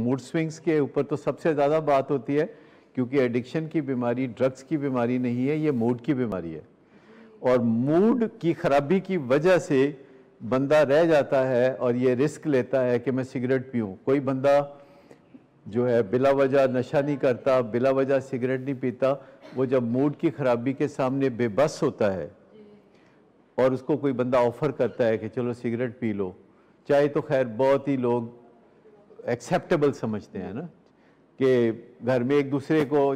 Mood swings के ऊपर तो सबसे ज़्यादा बात होती है, क्योंकि एडिक्शन की बीमारी ड्रग्स की बीमारी नहीं है, ये मूड की बीमारी है। और मूड की खराबी की वजह से बंदा रह जाता है और ये रिस्क लेता है कि मैं सिगरेट पीऊँ। कोई बंदा जो है बिला वजह नशा नहीं करता, बिला वजह सिगरेट नहीं पीता, वो जब मूड की खराबी के सामने बेबस होता है और उसको कोई बंदा ऑफर करता है कि चलो सिगरेट पी लो, चाहे तो खैर बहुत ही लोग एक्सेप्टेबल समझते हैं ना, कि घर में एक दूसरे को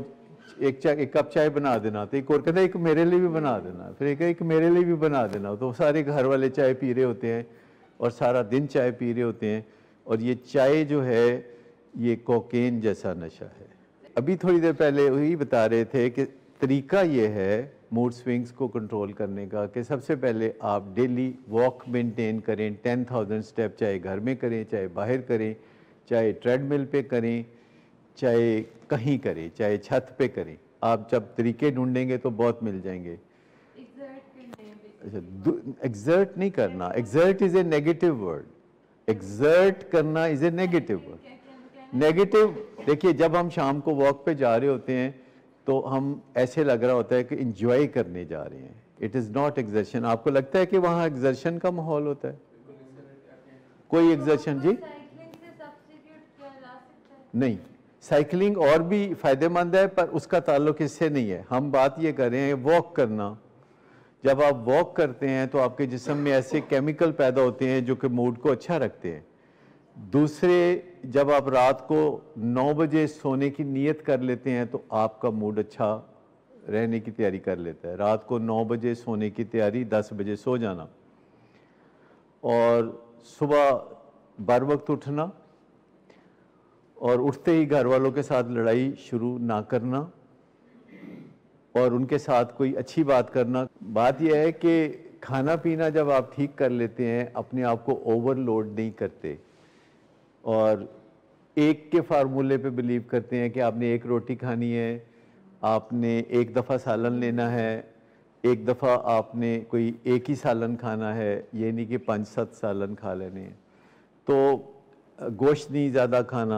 एक कप चाय बना देना, तो एक और कहता है एक मेरे लिए भी बना देना, फिर एक मेरे लिए भी बना देना, तो सारे घर वाले चाय पी रहे होते हैं और सारा दिन चाय पी रहे होते हैं। और ये चाय जो है ये कोकेन जैसा नशा है। अभी थोड़ी देर पहले वही बता रहे थे कि तरीका ये है मूड स्विंग्स को कंट्रोल करने का कि सबसे पहले आप डेली वॉक मेंटेन करें 10,000 स्टेप, चाहे घर में करें, चाहे बाहर करें, चाहे ट्रेडमिल पे करें, चाहे कहीं करें, चाहे छत पे करें। आप जब तरीके ढूंढेंगे तो बहुत मिल जाएंगे। एग्जर्ट नहीं करना, exert is a negative word, exert करना is a negative word. Negative, देखिए जब हम शाम को वॉक पे जा रहे होते हैं तो हम ऐसे लग रहा होता है कि इंजॉय करने जा रहे हैं, इट इज़ नॉट एग्जर्शन। आपको लगता है कि वहाँ एग्जर्शन का माहौल होता है? कोई एग्जर्शन जी नहीं, साइकिलिंग और भी फायदेमंद है पर उसका ताल्लुक इससे नहीं है। हम बात ये कर रहे हैं वॉक करना। जब आप वॉक करते हैं तो आपके जिस्म में ऐसे केमिकल पैदा होते हैं जो कि मूड को अच्छा रखते हैं। दूसरे, जब आप रात को 9 बजे सोने की नीयत कर लेते हैं तो आपका मूड अच्छा रहने की तैयारी कर लेता है। रात को 9 बजे सोने की तैयारी, 10 बजे सो जाना, और सुबह बर वक्त उठना, और उठते ही घर वालों के साथ लड़ाई शुरू ना करना और उनके साथ कोई अच्छी बात करना। बात यह है कि खाना पीना जब आप ठीक कर लेते हैं, अपने आप को ओवरलोड नहीं करते और एक के फार्मूले पे बिलीव करते हैं कि आपने एक रोटी खानी है, आपने एक दफ़ा सालन लेना है, एक दफ़ा आपने कोई एक ही सालन खाना है, ये नहीं कि 5-7 सालन खा लेने हैं। तो गोश्त नहीं ज़्यादा खाना।